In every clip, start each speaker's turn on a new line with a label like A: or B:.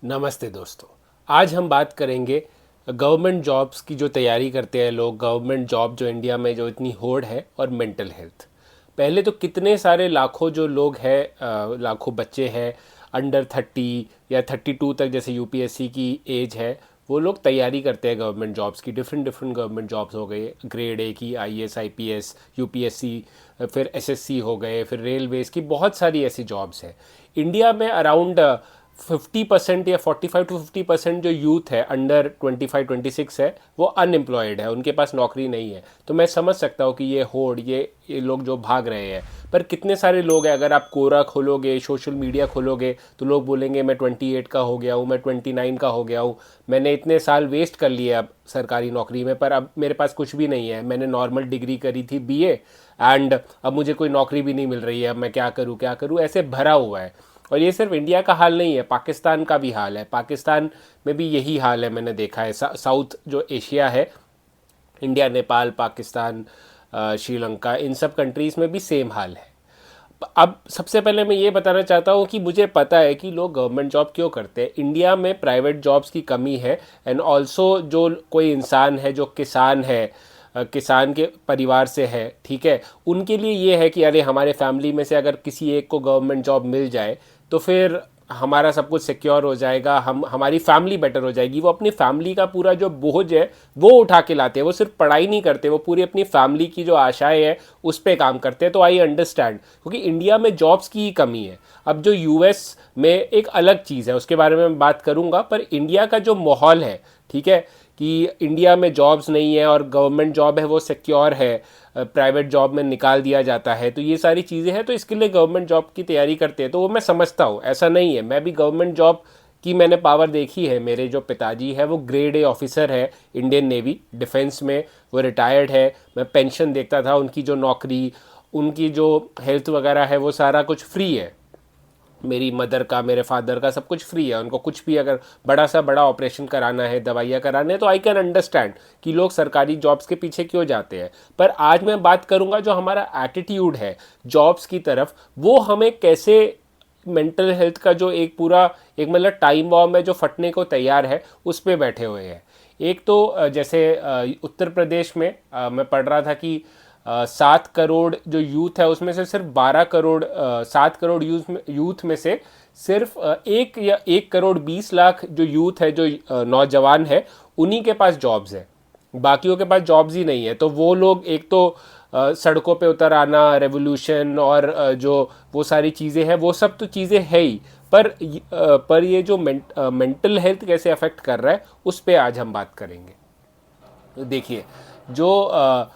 A: नमस्ते दोस्तों। आज हम बात करेंगे गवर्नमेंट जॉब्स की जो तैयारी करते हैं लोग, गवर्नमेंट जॉब जो इंडिया में जो इतनी होड़ है, और मेंटल हेल्थ। पहले तो कितने सारे लाखों जो लोग हैं, लाखों बच्चे हैं अंडर 30 या 32 तक, जैसे यूपीएससी की एज है, वो लोग तैयारी करते हैं गवर्नमेंट जॉब्स की। डिफरेंट डिफरेंट गवर्नमेंट जॉब्स हो गए, ग्रेड ए की, आईएएस आईपीएस, यूपीएससी, फिर एसएससी हो गए, फिर रेलवेज़ की बहुत सारी ऐसी जॉब्स हैं। इंडिया में अराउंड 50% या 45 to 50% जो यूथ है अंडर 25-26 है, वो अनएम्प्लॉयड है, उनके पास नौकरी नहीं है। तो मैं समझ सकता हूँ कि ये होड़, ये लोग जो भाग रहे हैं। पर कितने सारे लोग हैं, अगर आप कोरा खोलोगे, सोशल मीडिया खोलोगे, तो लोग बोलेंगे मैं 28 का हो गया हूँ, मैं 29 का हो गया हूँ, मैंने इतने साल वेस्ट कर लिए अब सरकारी नौकरी में, पर अब मेरे पास कुछ भी नहीं है, मैंने नॉर्मल डिग्री करी थी बीए, एंड अब मुझे कोई नौकरी भी नहीं मिल रही है, अब मैं क्या करूँ क्या करूँ, ऐसे भरा हुआ है। और ये सिर्फ इंडिया का हाल नहीं है, पाकिस्तान का भी हाल है। पाकिस्तान में भी यही हाल है, मैंने देखा है। साउथ जो एशिया है, इंडिया, नेपाल, पाकिस्तान, श्रीलंका, इन सब कंट्रीज़ में भी सेम हाल है। अब सबसे पहले मैं ये बताना चाहता हूँ कि मुझे पता है कि लोग गवर्नमेंट जॉब क्यों करते हैं। इंडिया में प्राइवेट जॉब्स की कमी है, एंड ऑल्सो जो कोई इंसान है जो किसान है, किसान के परिवार से है, ठीक है, उनके लिए ये है कि अरे हमारे फैमिली में से अगर किसी एक को गवर्नमेंट जॉब मिल जाए तो फिर हमारा सब कुछ सिक्योर हो जाएगा, हमारी फैमिली बेटर हो जाएगी। वो अपनी फैमिली का पूरा जो बोझ है वो उठा के लाते हैं। वो सिर्फ पढ़ाई नहीं करते, वो पूरी अपनी फैमिली की जो आशाएं हैं उस पर काम करते हैं। तो आई अंडरस्टैंड, क्योंकि इंडिया में जॉब्स की ही कमी है। अब जो यूएस में एक अलग चीज़ है, उसके बारे में मैं बात करूंगा, पर इंडिया का जो माहौल है, ठीक है, कि इंडिया में जॉब्स नहीं है और गवर्नमेंट जॉब है वो सिक्योर है, प्राइवेट जॉब में निकाल दिया जाता है, तो ये सारी चीज़ें हैं। तो इसके लिए गवर्नमेंट जॉब की तैयारी करते हैं, तो वो मैं समझता हूँ, ऐसा नहीं है। मैं भी गवर्नमेंट जॉब की मैंने पावर देखी है। मेरे जो पिताजी है वो ग्रेड ए ऑफिसर है इंडियन नेवी डिफेंस में, वो रिटायर्ड है। मैं पेंशन देखता था, उनकी जो नौकरी, उनकी जो हेल्थ वगैरह है, वो सारा कुछ फ्री है। मेरी मदर का, मेरे फादर का, सब कुछ फ्री है। उनको कुछ भी अगर बड़ा सा बड़ा ऑपरेशन कराना है, दवाइयाँ कराने हैं, तो आई कैन अंडरस्टैंड कि लोग सरकारी जॉब्स के पीछे क्यों जाते हैं। पर आज मैं बात करूंगा जो हमारा एटीट्यूड है जॉब्स की तरफ, वो हमें कैसे मेंटल हेल्थ का जो एक पूरा एक मतलब टाइम बॉम्ब है जो फटने को तैयार है, उस पर बैठे हुए हैं। एक तो जैसे उत्तर प्रदेश में मैं पढ़ रहा था कि 7 करोड़ जो यूथ है उसमें से सिर्फ 12 करोड़, 7 करोड़ यूथ में से सिर्फ 1 करोड़ 20 लाख जो यूथ है, जो नौजवान है, उन्हीं के पास जॉब्स है। बाकियों के पास जॉब्स ही नहीं है। तो वो लोग एक तो सड़कों पे उतर आना, रेवोल्यूशन और जो वो सारी चीज़ें हैं, वो सब तो चीज़ें है ही, पर ये जो मेंटल हेल्थ कैसे अफेक्ट कर रहा है, उस पर आज हम बात करेंगे। तो देखिए, जो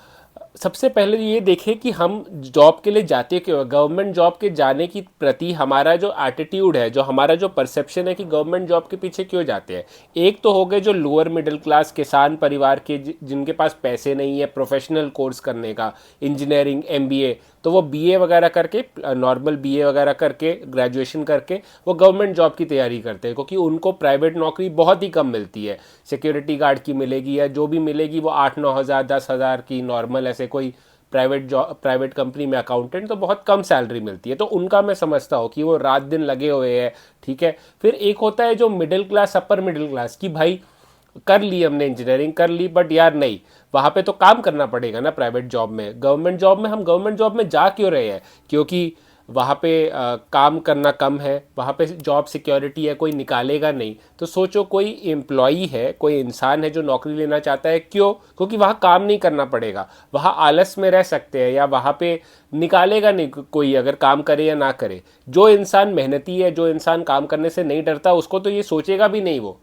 A: सबसे पहले ये देखें कि हम जॉब के लिए जाते क्यों। गवर्नमेंट जॉब के जाने की प्रति हमारा जो एटीट्यूड है, जो हमारा जो परसेप्शन है कि गवर्नमेंट जॉब के पीछे क्यों जाते हैं। एक तो हो गए जो लोअर मिडिल क्लास किसान परिवार के, जिनके पास पैसे नहीं है प्रोफेशनल कोर्स करने का, इंजीनियरिंग, एमबीए, तो वो बीए वगैरह करके, नॉर्मल बीए वगैरह करके, ग्रेजुएशन करके वो गवर्नमेंट जॉब की तैयारी करते हैं, क्योंकि उनको प्राइवेट नौकरी बहुत ही कम मिलती है। सिक्योरिटी गार्ड की मिलेगी या जो भी मिलेगी वो 8-9 हज़ार, 10 हज़ार की नॉर्मल, ऐसे कोई प्राइवेट जॉब, प्राइवेट कंपनी में अकाउंटेंट तो बहुत कम सैलरी मिलती है। तो उनका मैं समझता हूँ कि वो रात दिन लगे हुए हैं, ठीक है। फिर एक होता है जो middle class, upper middle class, की भाई कर ली हमने इंजीनियरिंग कर ली, बट यार नहीं, वहाँ पे तो काम करना पड़ेगा ना प्राइवेट जॉब में। गवर्नमेंट जॉब में हम गवर्नमेंट जॉब में जा क्यों रहे हैं? क्योंकि वहाँ पे काम करना कम है, वहाँ पे जॉब सिक्योरिटी है, कोई निकालेगा नहीं। तो सोचो, कोई एम्प्लॉई है, कोई इंसान है जो नौकरी लेना चाहता है, क्यों? क्योंकि वहाँ काम नहीं करना पड़ेगा, वहाँ आलस में रह सकते हैं, या वहाँ पे निकालेगा नहीं कोई, अगर काम करे या ना करे। जो इंसान मेहनती है, जो इंसान काम करने से नहीं डरता, उसको तो ये सोचेगा भी नहीं वो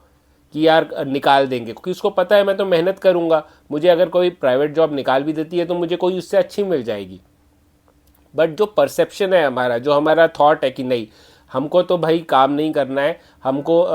A: कि यार निकाल देंगे, क्योंकि उसको पता है मैं तो मेहनत करूंगा, मुझे अगर कोई प्राइवेट जॉब निकाल भी देती है तो मुझे कोई उससे अच्छी मिल जाएगी। बट जो परसेप्शन है हमारा, जो हमारा थॉट है कि नहीं, हमको तो भाई काम नहीं करना है, हमको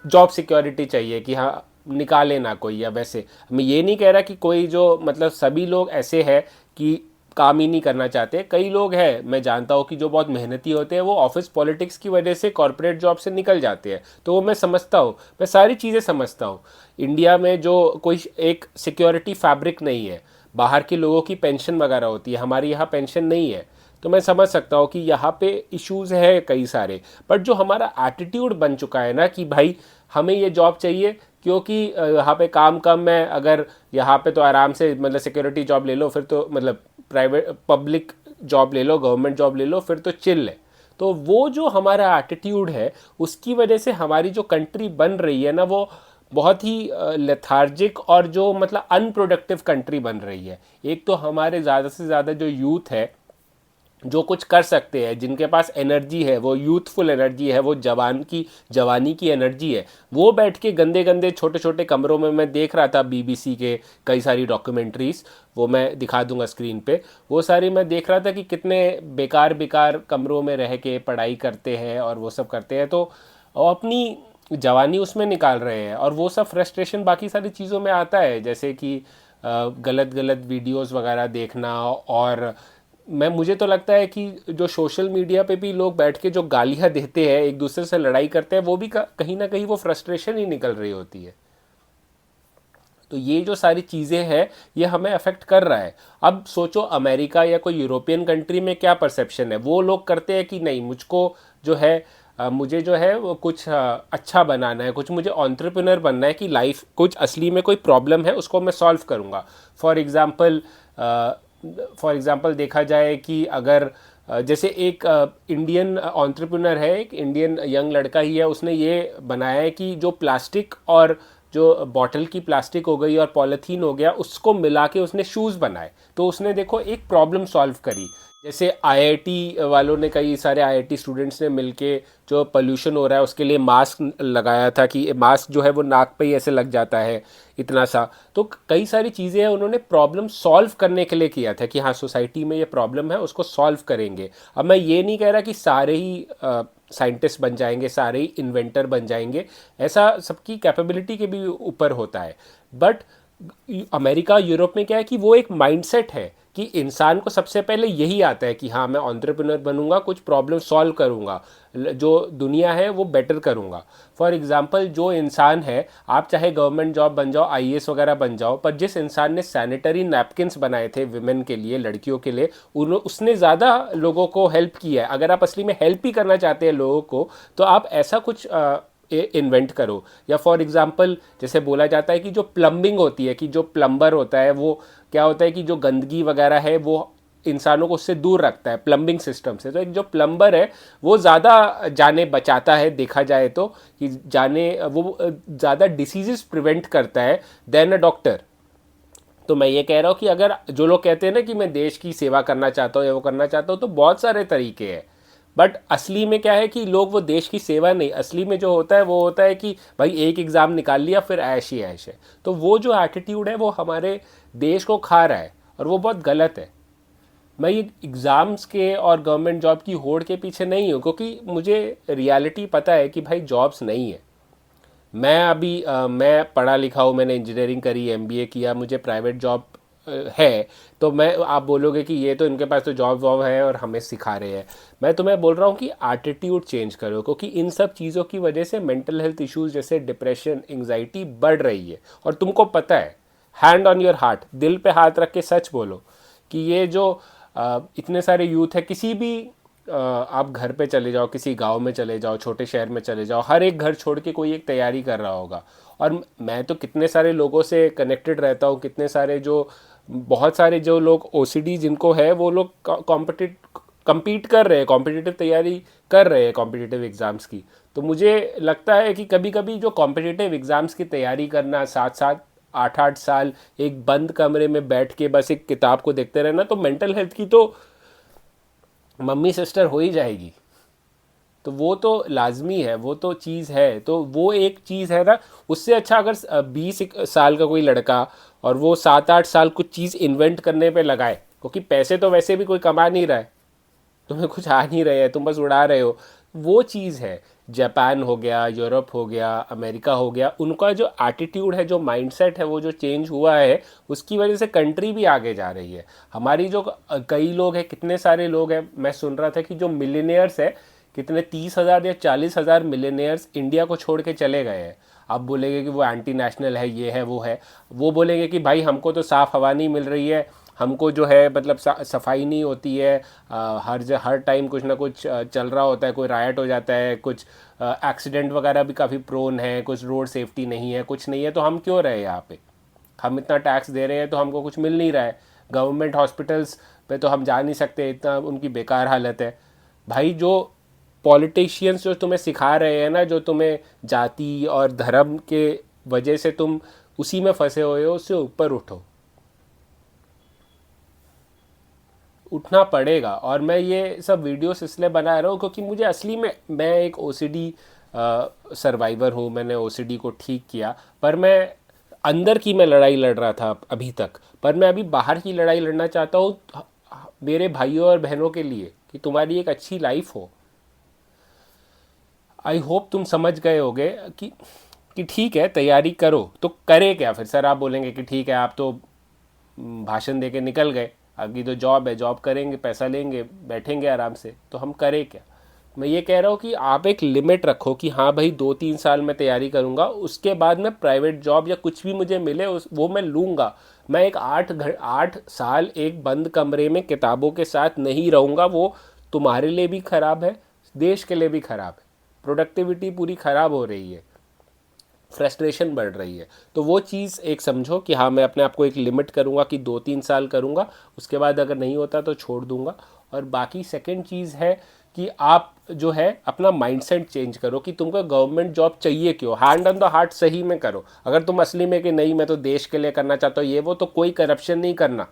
A: जॉब सिक्योरिटी चाहिए कि हाँ निकाले ना कोई। या वैसे मैं ये नहीं कह रहा कि कोई जो मतलब सभी लोग ऐसे हैं कि काम ही नहीं करना चाहते। कई लोग हैं, मैं जानता हूँ कि जो बहुत मेहनती होते हैं, वो ऑफिस पॉलिटिक्स की वजह से कॉर्पोरेट जॉब से निकल जाते हैं। तो वो मैं समझता हूँ, मैं सारी चीज़ें समझता हूँ। इंडिया में जो कोई एक सिक्योरिटी फैब्रिक नहीं है, बाहर के लोगों की पेंशन वगैरह होती है, हमारी यहाँ पेंशन नहीं है। तो मैं समझ सकता हूँ कि यहाँ पे इश्यूज है कई सारे। बट जो हमारा एटीट्यूड बन चुका है ना कि भाई हमें ये जॉब चाहिए क्योंकि यहाँ पे काम कम है, अगर यहाँ पे तो आराम से मतलब सिक्योरिटी जॉब ले लो, फिर तो मतलब प्राइवेट पब्लिक जॉब ले लो, गवर्नमेंट जॉब ले लो, फिर तो चिल है। तो वो जो हमारा एटीट्यूड है उसकी वजह से हमारी जो कंट्री बन रही है ना वो बहुत ही लेथार्जिक और जो मतलब अनप्रोडक्टिव कंट्री बन रही है। एक तो हमारे ज़्यादा से ज़्यादा जो यूथ है जो कुछ कर सकते हैं, जिनके पास एनर्जी है, वो यूथफुल एनर्जी है, वो जवानी की एनर्जी है, वो बैठ के गंदे गंदे छोटे छोटे कमरों में, मैं देख रहा था बीबीसी के कई सारी डॉक्यूमेंट्रीज, वो मैं दिखा दूंगा स्क्रीन पे, वो सारी मैं देख रहा था कि कितने बेकार बेकार कमरों में रह के पढ़ाई करते हैं और वो सब करते हैं। तो वो अपनी जवानी उसमें निकाल रहे हैं और वो सब फ्रस्ट्रेशन बाकी सारी चीज़ों में आता है, जैसे कि गलत गलत वीडियोस वगैरह देखना। और मैं मुझे तो लगता है कि जो सोशल मीडिया पे भी लोग बैठ के जो गालियां देते हैं, एक दूसरे से लड़ाई करते हैं, वो भी कहीं ना कहीं वो फ्रस्ट्रेशन ही निकल रही होती है। तो ये जो सारी चीज़ें हैं ये हमें अफेक्ट कर रहा है। अब सोचो अमेरिका या कोई यूरोपियन कंट्री में क्या परसेप्शन है, वो लोग करते हैं कि नहीं मुझको जो है मुझे जो है वो कुछ अच्छा बनाना है, कुछ मुझे एंटरप्रेन्योर बनना है कि लाइफ कुछ असली में कोई प्रॉब्लम है उसको मैं सॉल्व करूँगा। फॉर एग्ज़ाम्पल देखा जाए कि अगर जैसे एक इंडियन एंटरप्रेन्योर है, एक इंडियन यंग लड़का ही है, उसने ये बनाया है कि जो प्लास्टिक और जो बॉटल की प्लास्टिक हो गई और पॉलीथीन हो गया उसको मिला के उसने शूज़ बनाए। तो उसने देखो एक प्रॉब्लम सॉल्व करी। जैसे आईआईटी वालों ने, कई सारे आईआईटी स्टूडेंट्स ने मिलके जो पोल्यूशन हो रहा है उसके लिए मास्क लगाया था कि मास्क जो है वो नाक पे ही ऐसे लग जाता है इतना सा। तो कई सारी चीज़ें हैं उन्होंने प्रॉब्लम सॉल्व करने के लिए किया था कि हाँ सोसाइटी में ये प्रॉब्लम है उसको सॉल्व करेंगे। अब मैं ये नहीं कह रहा कि सारे ही साइंटिस्ट बन जाएंगे, सारे ही इन्वेंटर बन जाएंगे, ऐसा सबकी कैपेबिलिटी के भी ऊपर होता है। बट अमेरिका यूरोप में क्या है कि वो एक माइंडसेट है कि इंसान को सबसे पहले यही आता है कि हाँ मैं एंटरप्रेन्योर बनूंगा, कुछ प्रॉब्लम सॉल्व करूंगा, जो दुनिया है वो बेटर करूंगा। फॉर एग्जांपल जो इंसान है, आप चाहे गवर्नमेंट जॉब बन जाओ, आईएएस वगैरह बन जाओ, पर जिस इंसान ने सैनिटरी नैपकिन्स बनाए थे विमेन के लिए, लड़कियों के लिए, उसने ज़्यादा लोगों को हेल्प किया है। अगर आप असली में हेल्प ही करना चाहते हैं लोगों को तो आप ऐसा कुछ इन्वेंट करो। या फॉर एग्जांपल जैसे बोला जाता है कि जो प्लम्बिंग होती है, कि जो प्लम्बर होता है वो क्या होता है कि जो गंदगी वगैरह है वो इंसानों को उससे दूर रखता है प्लम्बिंग सिस्टम से। तो एक जो प्लम्बर है वो ज़्यादा जाने बचाता है, देखा जाए तो कि जाने वो ज़्यादा डिसीजेस प्रिवेंट करता है देन अ डॉक्टर। तो मैं ये कह रहा हूँ कि अगर जो लोग कहते हैं ना कि मैं देश की सेवा करना चाहता हूँ या वो करना चाहता हूँ, तो बहुत सारे तरीके हैं। बट असली में क्या है कि लोग वो देश की सेवा नहीं, असली में जो होता है वो होता है कि भाई एक एग्ज़ाम निकाल लिया फिर ऐश ही ऐश है। तो वो जो एटीट्यूड है वो हमारे देश को खा रहा है और वो बहुत गलत है। मैं ये एग्ज़ाम्स के और गवर्नमेंट जॉब की होड़ के पीछे नहीं हूँ, क्योंकि मुझे रियलिटी पता है कि भाई जॉब्स नहीं है। मैं पढ़ा लिखा हूँ, मैंने इंजीनियरिंग करी, एमबीए किया, मुझे प्राइवेट जॉब है। तो मैं, आप बोलोगे कि ये तो इनके पास तो जॉब वॉब है और हमें सिखा रहे हैं। मैं तुम्हें बोल रहा हूँ कि एटीट्यूड चेंज करो, क्योंकि इन सब चीज़ों की वजह से मेंटल हेल्थ इश्यूज जैसे डिप्रेशन, एंग्जाइटी बढ़ रही है। और तुमको पता है, हैंड ऑन योर हार्ट, दिल पे हाथ रख के सच बोलो कि ये जो इतने सारे यूथ है, किसी भी आप घर पे चले जाओ, किसी गांव में चले जाओ, छोटे शहर में चले जाओ, हर एक घर छोड़ के कोई एक तैयारी कर रहा होगा। और मैं तो कितने सारे लोगों से कनेक्टेड रहता हूँ, कितने सारे जो बहुत सारे जो लोग ओसीडी जिनको है वो लोग कम्पीट कर रहे हैं, कॉम्पिटिटिव तैयारी कर रहे हैं कॉम्पिटिटिव एग्ज़ाम्स की। तो मुझे लगता है कि कभी कभी जो कॉम्पिटिटिव एग्ज़ाम्स की तैयारी करना, साथ साथ 8-8 साल एक बंद कमरे में बैठ के बस एक किताब को देखते रहना, तो मेंटल हेल्थ की तो मम्मी सिस्टर हो ही जाएगी। तो वो तो लाजमी है, वो तो चीज़ है। तो वो एक चीज़ है ना, उससे अच्छा अगर 20 साल का कोई लड़का और वो 7-8 साल कुछ चीज़ इन्वेंट करने पे लगाए, क्योंकि पैसे तो वैसे भी कोई कमा नहीं रहा है, तुम्हें कुछ आ नहीं रहे हैं, तुम बस उड़ा रहे हो, वो चीज़ है। जापान हो गया, यूरोप हो गया, अमेरिका हो गया, उनका जो एटीट्यूड है, जो माइंडसेट है, वो जो चेंज हुआ है, उसकी वजह से कंट्री भी आगे जा रही है। हमारी जो कई लोग हैं, कितने सारे लोग हैं, मैं सुन रहा था कि जो मिलीनियर्स है, कितने 30,000 या 40,000 मिलीनियर्स इंडिया को छोड़ के चले गए हैं। आप बोलेंगे कि वो एंटी नेशनल है, ये है वो है, वो बोलेंगे कि भाई हमको तो साफ़ हवा नहीं मिल रही है, हमको जो है मतलब सफाई नहीं होती है, हर टाइम कुछ ना कुछ चल रहा होता है, कोई रायट हो जाता है, कुछ एक्सीडेंट वगैरह भी काफ़ी प्रोन है, कुछ रोड सेफ्टी नहीं है, कुछ नहीं है, तो हम क्यों रहे यहाँ पे? हम इतना टैक्स दे रहे हैं तो हमको कुछ मिल नहीं रहा है। गवर्नमेंट हॉस्पिटल्स पे तो हम जा नहीं सकते, इतना उनकी बेकार हालत है। भाई जो पॉलिटिशियंस जो तुम्हें सिखा रहे हैं ना, जो तुम्हें जाति और धर्म के वजह से तुम उसी में फंसे हुए हो, उससे ऊपर उठो, उठना पड़ेगा। और मैं ये सब वीडियोस इसलिए बना रहा हूँ क्योंकि मुझे असली में, मैं एक ओसीडी सर्वाइवर हूँ, मैंने ओसीडी को ठीक किया, पर मैं अंदर की मैं लड़ाई लड़ रहा था अभी तक, पर मैं अभी बाहर की लड़ाई लड़ना चाहता हूँ मेरे भाइयों और बहनों के लिए, कि तुम्हारी एक अच्छी लाइफ हो। आई होप तुम समझ गए होगे कि ठीक है तैयारी करो, तो करे क्या फिर? सर आप बोलेंगे कि ठीक है आप तो भाषण दे के निकल गए, आगे तो जॉब है, जॉब करेंगे, पैसा लेंगे, बैठेंगे आराम से, तो हम करें क्या? मैं ये कह रहा हूँ कि आप एक लिमिट रखो कि हाँ भाई 2-3 साल मैं तैयारी करूँगा, उसके बाद मैं प्राइवेट जॉब या कुछ भी मुझे मिले वो मैं लूँगा। मैं एक 8 साल एक बंद कमरे में किताबों के साथ नहीं रहूँगा, वो तुम्हारे लिए भी ख़राब है, देश के लिए भी ख़राब है, प्रोडक्टिविटी पूरी ख़राब हो रही है, फ्रस्ट्रेशन बढ़ रही है। तो वो चीज़ एक समझो कि हाँ मैं अपने आप को एक लिमिट करूँगा कि 2-3 साल करूँगा, उसके बाद अगर नहीं होता तो छोड़ दूँगा। और बाकी सेकंड चीज़ है कि आप जो है अपना माइंडसेट चेंज करो कि तुमको गवर्नमेंट जॉब चाहिए क्यों। हैंड ऑन द हार्ट सही में करो। अगर तुम असली में कि नहीं मैं तो देश के लिए करना चाहता हूँ ये वो, तो कोई करप्शन नहीं करना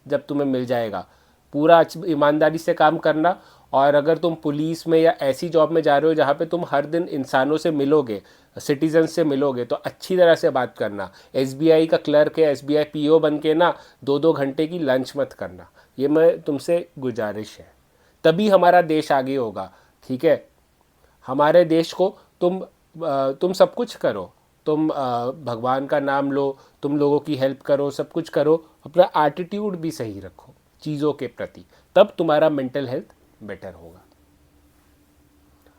A: जब तुम्हें मिल जाएगा, पूरा ईमानदारी से काम करना। और अगर तुम पुलिस में या ऐसी जॉब में जा रहे हो जहाँ पे तुम हर दिन इंसानों से मिलोगे, सिटीजन से मिलोगे, तो अच्छी तरह से बात करना। एसबीआई का क्लर्क है, एसबीआई पीओ बन के ना 2-2 घंटे की लंच मत करना, ये मैं तुमसे गुजारिश है। तभी हमारा देश आगे होगा। ठीक है, हमारे देश को तुम सब कुछ करो, तुम भगवान का नाम लो, तुम लोगों की हेल्प करो, सब कुछ करो, अपना एटीट्यूड भी सही रखो चीज़ों के प्रति, तब तुम्हारा मेंटल हेल्थ बेटर होगा।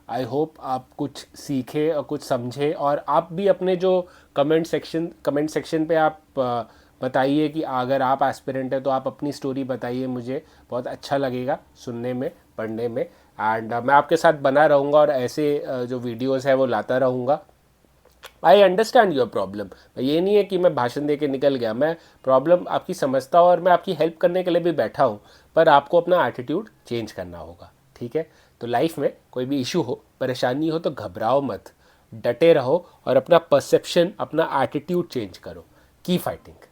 A: आई होप आप कुछ सीखे और कुछ समझे। और आप भी अपने जो कमेंट सेक्शन पे आप बताइए कि अगर आप एस्पिरेंट है तो आप अपनी स्टोरी बताइए, मुझे बहुत अच्छा लगेगा सुनने में, पढ़ने में। एंड मैं आपके साथ बना रहूँगा और ऐसे जो वीडियोस है वो लाता रहूँगा। I understand your problem. ये नहीं है कि मैं भाषण दे के निकल गया, मैं प्रॉब्लम आपकी समझता हूँ और मैं आपकी हेल्प करने के लिए भी बैठा हूँ, पर आपको अपना एटीट्यूड चेंज करना होगा। ठीक है, तो लाइफ में कोई भी इशू हो, परेशानी हो, तो घबराओ मत, डटे रहो और अपना परसेप्शन, अपना एटीट्यूड चेंज करो। की फाइटिंग।